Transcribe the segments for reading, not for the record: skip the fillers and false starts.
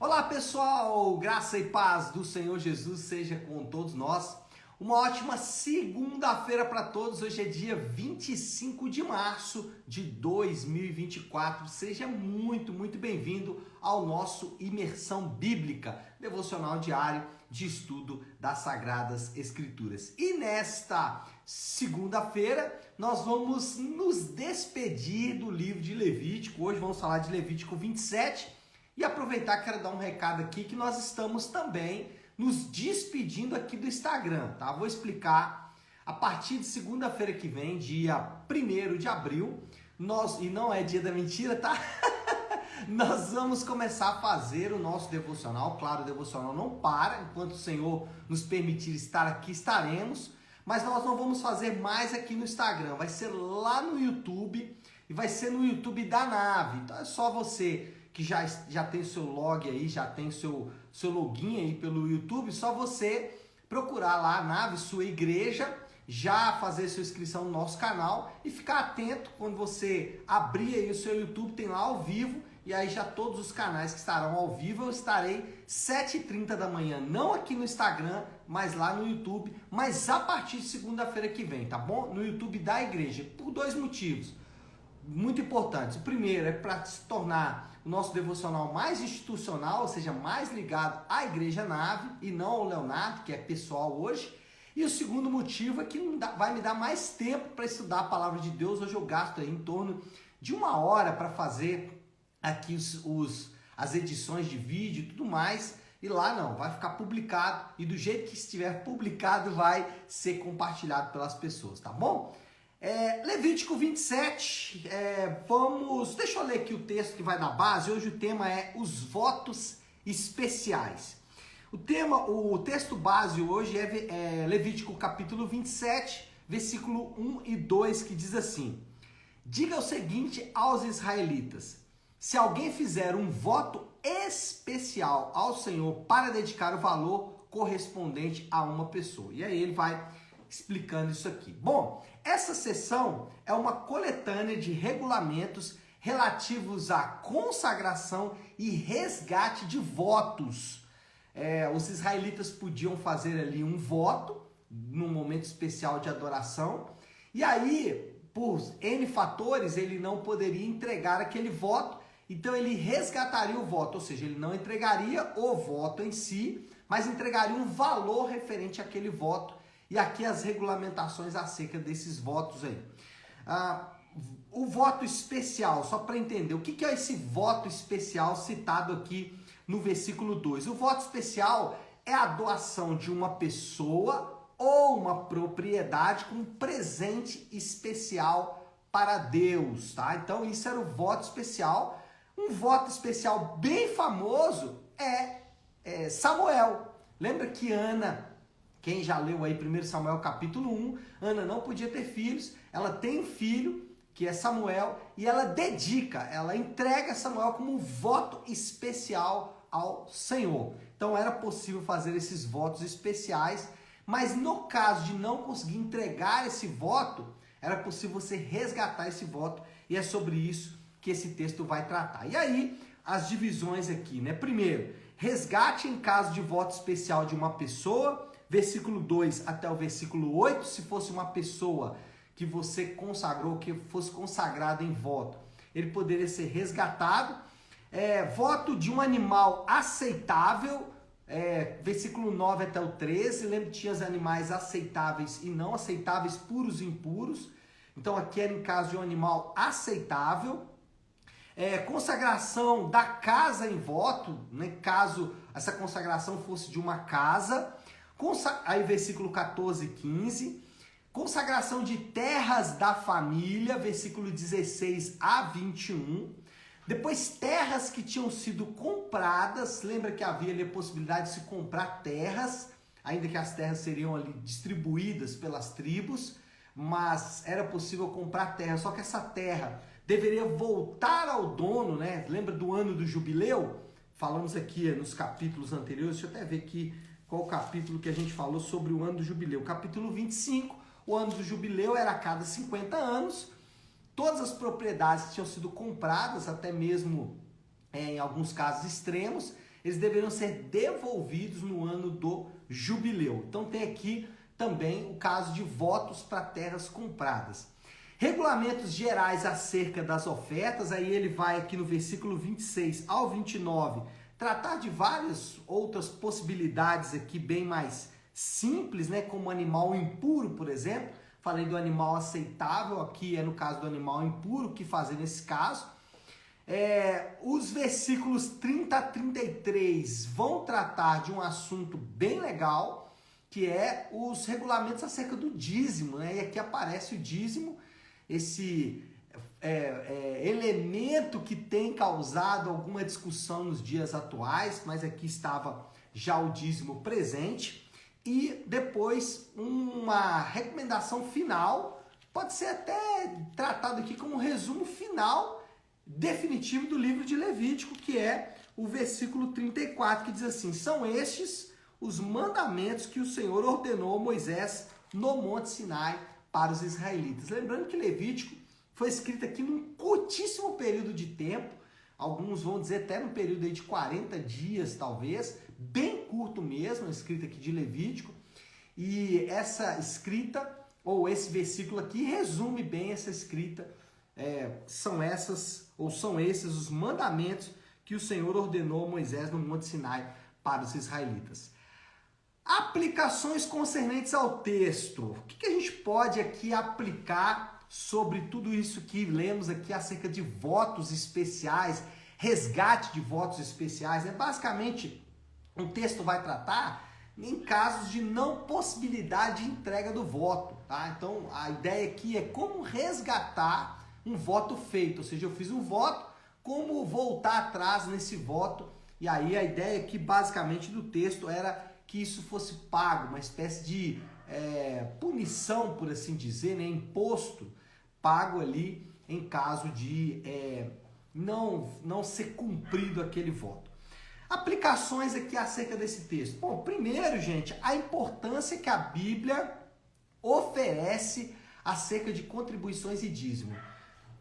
Olá pessoal, graça e paz do Senhor Jesus seja com todos nós. Uma ótima segunda-feira para todos. Hoje é dia 25 de março de 2024. Seja muito bem-vindo ao nosso Imersão Bíblica, devocional diário de estudo das Sagradas Escrituras. E nesta segunda-feira nós vamos nos despedir do livro de Levítico. Hoje vamos falar de Levítico 27. E aproveitar, quero dar um recado aqui que nós estamos também nos despedindo aqui do Instagram, tá? Vou explicar a partir de segunda-feira que vem, dia 1º de abril, e não é dia da mentira, tá? Nós vamos começar a fazer o nosso devocional. Claro, o devocional não para, enquanto o Senhor nos permitir estar aqui, estaremos, mas nós não vamos fazer mais aqui no Instagram, vai ser lá no YouTube, e vai ser no YouTube da Nave. Então é só você que já tem seu log aí, já tem seu login aí pelo YouTube, só você procurar lá a Nave, sua igreja, já fazer sua inscrição no nosso canal e ficar atento quando você abrir aí o seu YouTube, tem lá ao vivo, e aí já todos os canais que estarão ao vivo, eu estarei 7h30 da manhã, não aqui no Instagram, mas lá no YouTube, mas a partir de segunda-feira que vem, tá bom? No YouTube da igreja, por dois motivos muito importantes. O primeiro é para se tornar o nosso devocional mais institucional, ou seja, mais ligado à Igreja Nave e não ao Leonardo, que é pessoal hoje. E o segundo motivo é que vai me dar mais tempo para estudar a Palavra de Deus. Hoje eu gasto aí em torno de 1 hora para fazer aqui as edições de vídeo e tudo mais. E lá não, vai ficar publicado e do jeito que estiver publicado vai ser compartilhado pelas pessoas, tá bom? Levítico 27, deixa eu ler aqui o texto que vai dar base. Hoje o tema é os votos especiais. O texto base hoje é Levítico capítulo 27, versículo 1 e 2, que diz assim: diga o seguinte aos israelitas: se alguém fizer um voto especial ao Senhor para dedicar o valor correspondente a uma pessoa. E aí ele vai explicando isso aqui. Bom, essa sessão é uma coletânea de regulamentos relativos à consagração e resgate de votos. Os israelitas podiam fazer ali um voto num momento especial de adoração, e aí, por N fatores, ele não poderia entregar aquele voto, então ele resgataria o voto, ou seja, ele não entregaria o voto em si, mas entregaria um valor referente àquele voto. E aqui as regulamentações acerca desses votos aí. O voto especial, só para entender, o que é esse voto especial citado aqui no versículo 2? O voto especial é a doação de uma pessoa ou uma propriedade com um presente especial para Deus, tá? Então isso era o voto especial. Um voto especial bem famoso é Samuel. Lembra que Ana... Quem já leu aí 1 Samuel capítulo 1, Ana não podia ter filhos, ela tem um filho, que é Samuel, e ela entrega Samuel como um voto especial ao Senhor. Então era possível fazer esses votos especiais, mas no caso de não conseguir entregar esse voto, era possível você resgatar esse voto, e é sobre isso que esse texto vai tratar. E aí, as divisões aqui, né? Primeiro, resgate em caso de voto especial de uma pessoa, versículo 2 até o versículo 8, se fosse uma pessoa que você consagrou, que fosse consagrada em voto, ele poderia ser resgatado. Voto de um animal aceitável, versículo 9 até o 13, lembra que tinha os animais aceitáveis e não aceitáveis, puros e impuros, então aqui era em caso de um animal aceitável. Consagração da casa em voto, né, caso essa consagração fosse de uma casa. Aí versículo 14 e 15, consagração de terras da família, versículo 16 a 21, depois terras que tinham sido compradas, lembra que havia ali a possibilidade de se comprar terras, ainda que as terras seriam ali distribuídas pelas tribos, mas era possível comprar terra, só que essa terra deveria voltar ao dono, né? Lembra do ano do jubileu? Falamos aqui nos capítulos anteriores, deixa eu até ver aqui qual o capítulo que a gente falou sobre o ano do jubileu. Capítulo 25, o ano do jubileu era a cada 50 anos. Todas as propriedades que tinham sido compradas, até mesmo em alguns casos extremos, eles deveriam ser devolvidos no ano do jubileu. Então tem aqui também o caso de votos para terras compradas. Regulamentos gerais acerca das ofertas, aí ele vai aqui no versículo 26 ao 29, tratar de várias outras possibilidades aqui bem mais simples, né, como animal impuro, por exemplo. Falei do animal aceitável, aqui é no caso do animal impuro, o que fazer nesse caso. Os versículos 30 a 33 vão tratar de um assunto bem legal, que é os regulamentos acerca do dízimo, né? E aqui aparece o dízimo, esse elemento que tem causado alguma discussão nos dias atuais, mas aqui estava já o dízimo presente. E depois uma recomendação final, pode ser até tratado aqui como um resumo final definitivo do livro de Levítico, que é o versículo 34, que diz assim: são estes os mandamentos que o Senhor ordenou a Moisés no Monte Sinai para os israelitas. Lembrando que Levítico foi escrito aqui num curtíssimo período de tempo, alguns vão dizer até no período aí de 40 dias talvez, bem curto mesmo, a escrita aqui de Levítico, e essa escrita, ou esse versículo aqui, resume bem essa escrita, são esses os mandamentos que o Senhor ordenou a Moisés no Monte Sinai para os israelitas. Aplicações concernentes ao texto. O que a gente pode aqui aplicar sobre tudo isso que lemos aqui acerca de votos especiais, resgate de votos especiais? Basicamente, o texto vai tratar em casos de não possibilidade de entrega do voto, tá? Então, a ideia aqui é como resgatar um voto feito, ou seja, eu fiz um voto, como voltar atrás nesse voto, e aí a ideia aqui basicamente do texto era que isso fosse pago, uma espécie de punição, por assim dizer, né? Imposto pago ali em caso de não ser cumprido aquele voto. Aplicações aqui acerca desse texto. Bom, primeiro, gente, a importância que a Bíblia oferece acerca de contribuições e dízimo.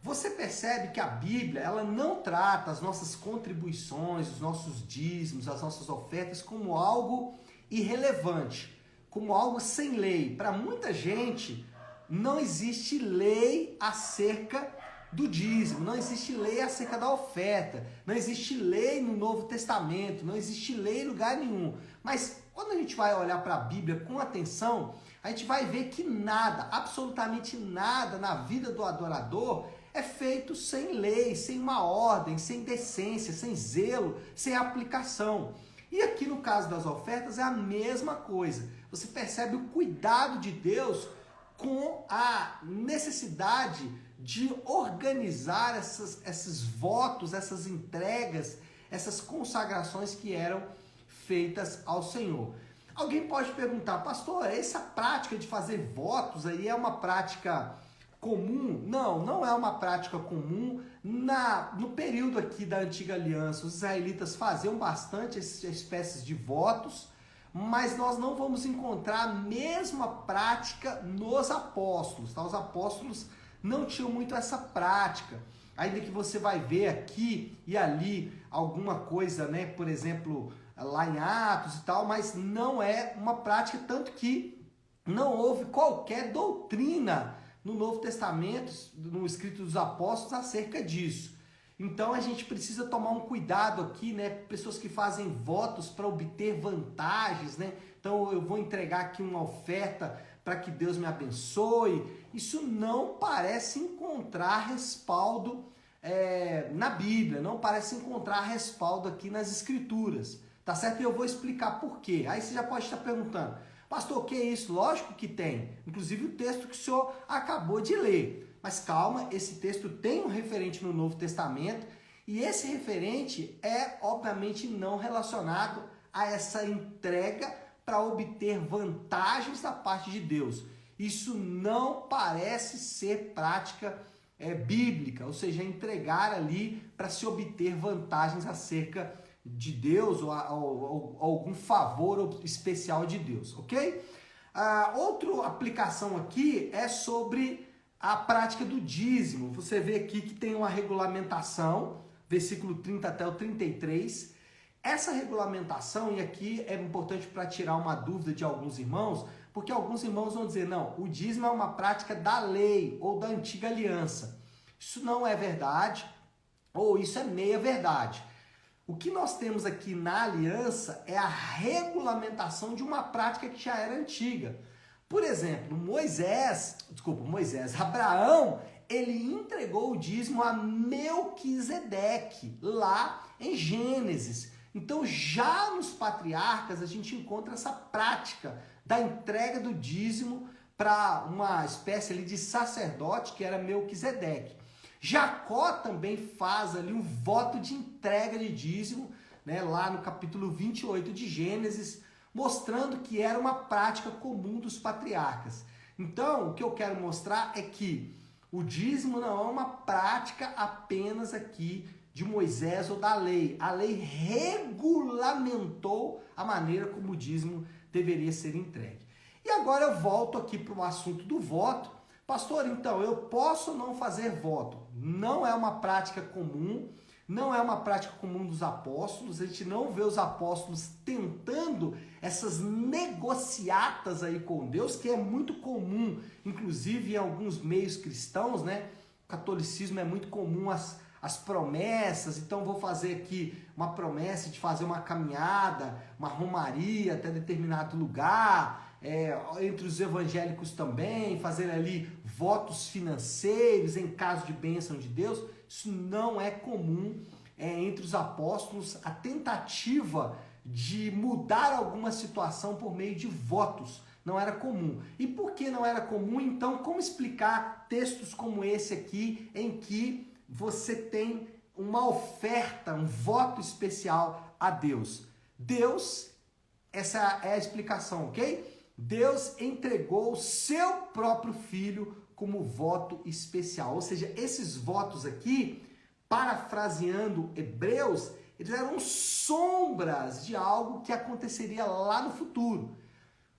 Você percebe que a Bíblia, ela não trata as nossas contribuições, os nossos dízimos, as nossas ofertas como algo irrelevante, como algo sem lei. Para muita gente, não existe lei acerca do dízimo, não existe lei acerca da oferta, não existe lei no Novo Testamento, não existe lei em lugar nenhum. Mas quando a gente vai olhar para a Bíblia com atenção, a gente vai ver que nada, absolutamente nada na vida do adorador é feito sem lei, sem uma ordem, sem decência, sem zelo, sem aplicação. E aqui no caso das ofertas é a mesma coisa. Você percebe o cuidado de Deus com a necessidade de organizar esses votos, essas entregas, essas consagrações que eram feitas ao Senhor. Alguém pode perguntar, pastor, essa prática de fazer votos aí é uma prática comum? Não, não é uma prática comum. No período aqui da Antiga Aliança, os israelitas faziam bastante essas espécies de votos, mas nós não vamos encontrar a mesma prática nos apóstolos, tá? Os apóstolos não tinham muito essa prática, ainda que você vai ver aqui e ali alguma coisa, né? Por exemplo, lá em Atos e tal, mas não é uma prática, tanto que não houve qualquer doutrina no Novo Testamento, no escrito dos apóstolos, acerca disso. Então a gente precisa tomar um cuidado aqui, né? Pessoas que fazem votos para obter vantagens, né? Então eu vou entregar aqui uma oferta para que Deus me abençoe. Isso não parece encontrar respaldo na Bíblia, não parece encontrar respaldo aqui nas Escrituras, tá certo? E eu vou explicar por quê. Aí você já pode estar perguntando, pastor, o que é isso? Lógico que tem, inclusive o texto que o senhor acabou de ler. Mas calma, esse texto tem um referente no Novo Testamento e esse referente é, obviamente, não relacionado a essa entrega para obter vantagens da parte de Deus. Isso não parece ser prática bíblica, ou seja, entregar ali para se obter vantagens acerca de Deus ou algum favor especial de Deus, ok? Outra aplicação aqui é sobre a prática do dízimo. Você vê aqui que tem uma regulamentação, versículo 30 até o 33, Essa regulamentação, e aqui é importante para tirar uma dúvida de alguns irmãos, porque alguns irmãos vão dizer, não, o dízimo é uma prática da lei ou da antiga aliança. Isso não é verdade, ou isso é meia verdade. O que nós temos aqui na aliança é a regulamentação de uma prática que já era antiga. Por exemplo, Abraão, ele entregou o dízimo a Melquisedeque, lá em Gênesis. Então, já nos patriarcas, a gente encontra essa prática da entrega do dízimo para uma espécie ali de sacerdote, que era Melquisedeque. Jacó também faz ali um voto de entrega de dízimo, né, lá no capítulo 28 de Gênesis, mostrando que era uma prática comum dos patriarcas. Então, o que eu quero mostrar é que o dízimo não é uma prática apenas aqui de Moisés ou da lei. A lei regulamentou a maneira como o dízimo deveria ser entregue. E agora eu volto aqui para o assunto do voto. Pastor, então, eu posso não fazer voto? Não é uma prática comum, não é uma prática comum dos apóstolos. A gente não vê os apóstolos tentando essas negociatas aí com Deus, que é muito comum, inclusive em alguns meios cristãos, né? O catolicismo é muito comum as promessas. Então vou fazer aqui uma promessa de fazer uma caminhada, uma romaria até determinado lugar. Entre os evangélicos também, fazer ali votos financeiros em caso de bênção de Deus. Isso não é comum entre os apóstolos, a tentativa de mudar alguma situação por meio de votos. Não era comum. E por que não era comum? Então, como explicar textos como esse aqui, em que você tem uma oferta, um voto especial a Deus? Deus, essa é a explicação, ok? Deus entregou o seu próprio filho como voto especial. Ou seja, esses votos aqui, parafraseando Hebreus, eles eram sombras de algo que aconteceria lá no futuro.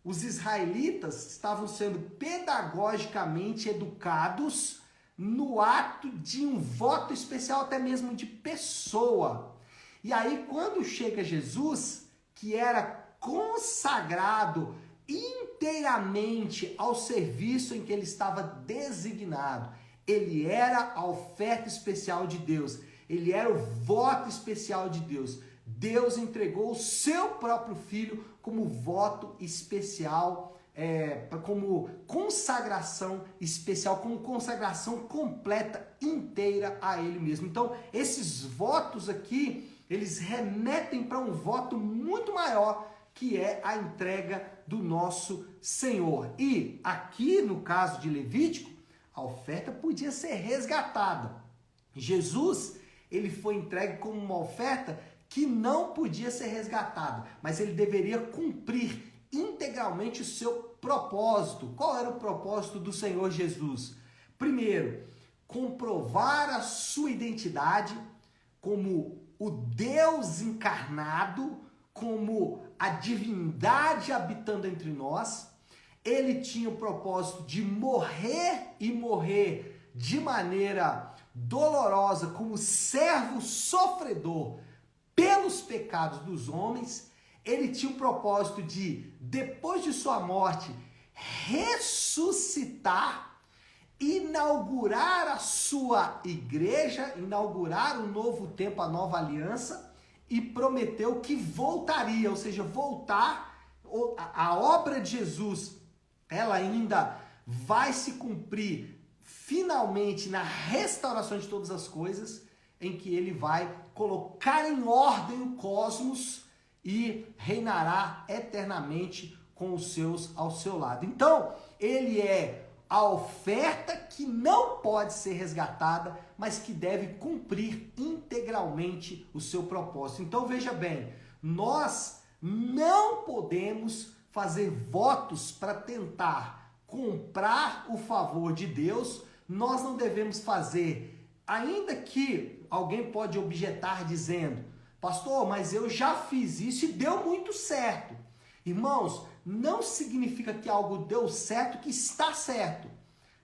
Os israelitas estavam sendo pedagogicamente educados no ato de um voto especial, até mesmo de pessoa. E aí, quando chega Jesus, que era consagrado inteiramente ao serviço em que ele estava designado, ele era a oferta especial de Deus, ele era o voto especial de Deus. Deus entregou o seu próprio filho como voto especial, como consagração especial, como consagração completa, inteira a ele mesmo. Então, esses votos aqui, eles remetem para um voto muito maior, que é a entrega do nosso Senhor. E aqui no caso de Levítico, a oferta podia ser resgatada. Jesus, ele foi entregue como uma oferta que não podia ser resgatada, mas ele deveria cumprir integralmente o seu propósito. Qual era o propósito do Senhor Jesus? Primeiro, comprovar a sua identidade como o Deus encarnado, como a divindade habitando entre nós. Ele tinha o propósito de morrer e morrer de maneira dolorosa, como servo sofredor pelos pecados dos homens. Ele tinha o propósito de, depois de sua morte, ressuscitar, inaugurar a sua igreja, inaugurar um novo tempo, a nova aliança, e prometeu que voltaria, ou seja, voltar, a obra de Jesus, ela ainda vai se cumprir finalmente na restauração de todas as coisas, em que ele vai colocar em ordem o cosmos e reinará eternamente com os seus ao seu lado. Então, ele é a oferta que não pode ser resgatada, mas que deve cumprir integralmente o seu propósito. Então, veja bem, nós não podemos fazer votos para tentar comprar o favor de Deus. Nós não devemos fazer, ainda que alguém pode objetar dizendo: pastor, mas eu já fiz isso e deu muito certo. Irmãos, não significa que algo deu certo que está certo.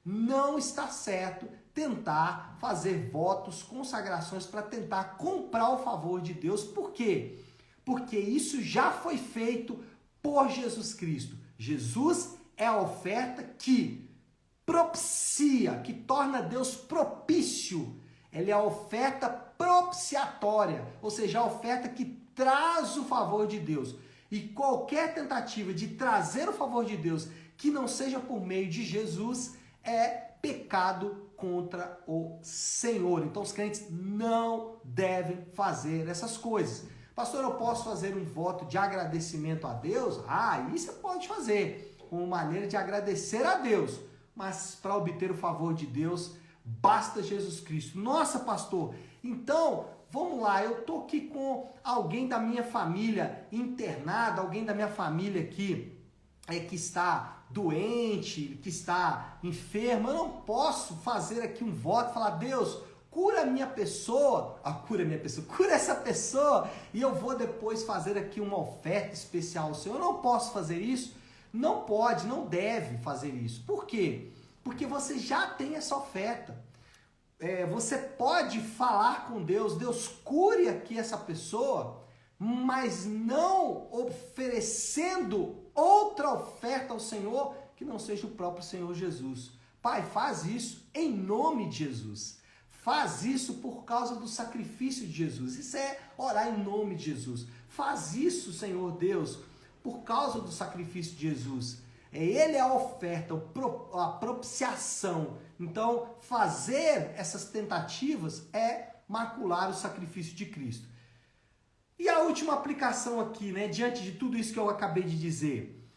Não está certo tentar fazer votos, consagrações para tentar comprar o favor de Deus. Por quê? Porque isso já foi feito por Jesus Cristo. Jesus é a oferta que propicia, que torna Deus propício. Ela é a oferta propiciatória, ou seja, a oferta que traz o favor de Deus. E qualquer tentativa de trazer o favor de Deus que não seja por meio de Jesus é pecado contra o Senhor. Então os crentes não devem fazer essas coisas. Pastor, eu posso fazer um voto de agradecimento a Deus? Isso você pode fazer, como maneira de agradecer a Deus. Mas para obter o favor de Deus, basta Jesus Cristo. Nossa, pastor, então, vamos lá, eu estou aqui com alguém da minha família internado, alguém da minha família aqui que está doente, que está enfermo. Eu não posso fazer aqui um voto, falar, Deus, cura a minha pessoa, cura essa pessoa, e eu vou depois fazer aqui uma oferta especial ao Senhor. Eu não posso fazer isso. Não pode, não deve fazer isso. Por quê? Porque você já tem essa oferta. Você pode falar com Deus, Deus cure aqui essa pessoa, mas não oferecendo outra oferta ao Senhor que não seja o próprio Senhor Jesus. Pai, faz isso em nome de Jesus. Faz isso por causa do sacrifício de Jesus. Isso é orar em nome de Jesus. Faz isso, Senhor Deus, por causa do sacrifício de Jesus. Ele é a oferta, a propiciação. Então, fazer essas tentativas é macular o sacrifício de Cristo. E a última aplicação aqui, diante de tudo isso que eu acabei de dizer.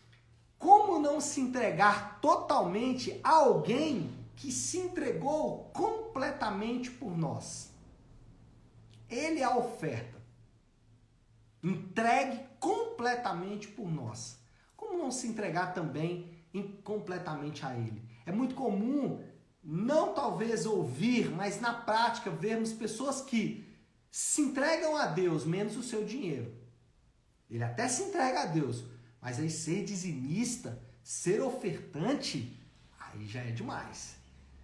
Como não se entregar totalmente a alguém que se entregou completamente por nós? Ele é a oferta. Entregue completamente por nós. Como não se entregar também completamente a Ele? É muito comum, não talvez ouvir, mas na prática vermos pessoas que se entregam a Deus menos o seu dinheiro. Ele até se entrega a Deus, mas aí ser dizimista, ser ofertante, aí já é demais.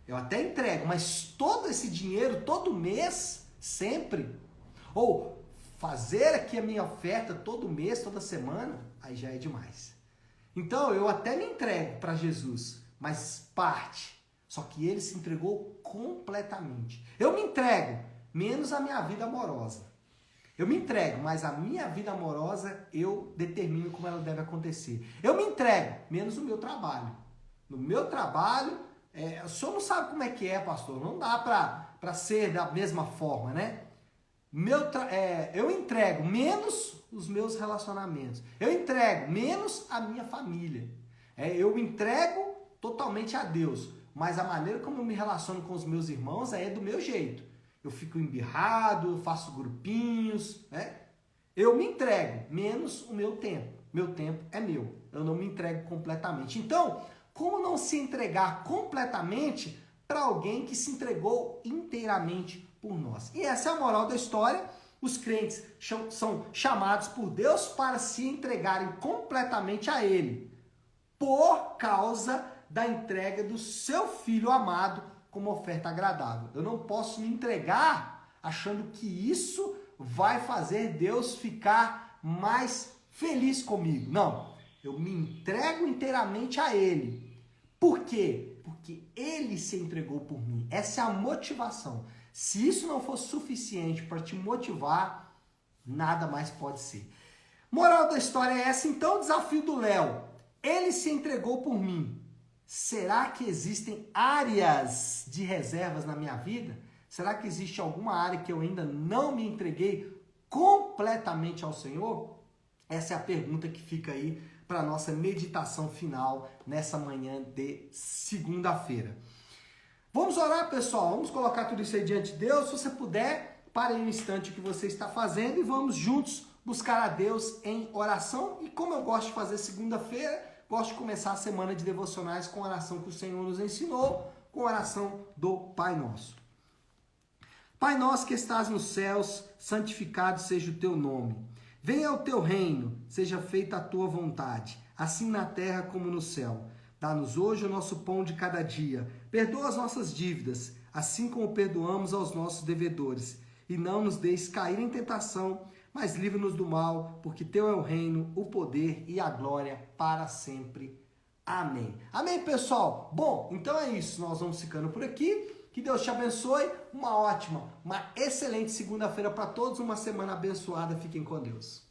Eu até entrego, mas todo esse dinheiro, todo mês, sempre, ou fazer aqui a minha oferta todo mês, toda semana, aí já é demais. Então, eu até me entrego para Jesus, mas parte. Só que ele se entregou completamente. Eu me entrego, menos a minha vida amorosa. Eu me entrego, mas a minha vida amorosa eu determino como ela deve acontecer. Eu me entrego, menos o meu trabalho. No meu trabalho, o senhor não sabe como é que é, pastor. Não dá para ser da mesma forma, né? Eu entrego menos os meus relacionamentos. Eu entrego menos a minha família. Eu entrego totalmente a Deus. Mas a maneira como eu me relaciono com os meus irmãos é do meu jeito. Eu fico embirrado, eu faço grupinhos, Eu me entrego, menos o meu tempo. Meu tempo é meu. Eu não me entrego completamente. Então, como não se entregar completamente para alguém que se entregou inteiramente por nós? E essa é a moral da história. Os crentes são chamados por Deus para se entregarem completamente a Ele, por causa da entrega do seu Filho amado como oferta agradável. Eu não posso me entregar achando que isso vai fazer Deus ficar mais feliz comigo. Não, eu me entrego inteiramente a Ele. Por quê? Porque Ele se entregou por mim. Essa é a motivação. Se isso não for suficiente para te motivar, nada mais pode ser. Moral da história é essa, então, o desafio do Léo. Ele se entregou por mim. Será que existem áreas de reservas na minha vida? Será que existe alguma área que eu ainda não me entreguei completamente ao Senhor? Essa é a pergunta que fica aí para a nossa meditação final nessa manhã de segunda-feira. Vamos orar, pessoal. Vamos colocar tudo isso aí diante de Deus. Se você puder, pare aí um instante o que você está fazendo e vamos juntos buscar a Deus em oração. E como eu gosto de fazer segunda-feira, gosto de começar a semana de devocionais com a oração que o Senhor nos ensinou, com a oração do Pai Nosso. Pai nosso que estás nos céus, santificado seja o teu nome. Venha o teu reino, seja feita a tua vontade, assim na terra como no céu. Dá-nos hoje o nosso pão de cada dia. Perdoa as nossas dívidas, assim como perdoamos aos nossos devedores. E não nos deixes cair em tentação, mas livra-nos do mal, porque teu é o reino, o poder e a glória para sempre. Amém. Amém, pessoal? Bom, então é isso. Nós vamos ficando por aqui. Que Deus te abençoe. Uma excelente segunda-feira para todos. Uma semana abençoada. Fiquem com Deus.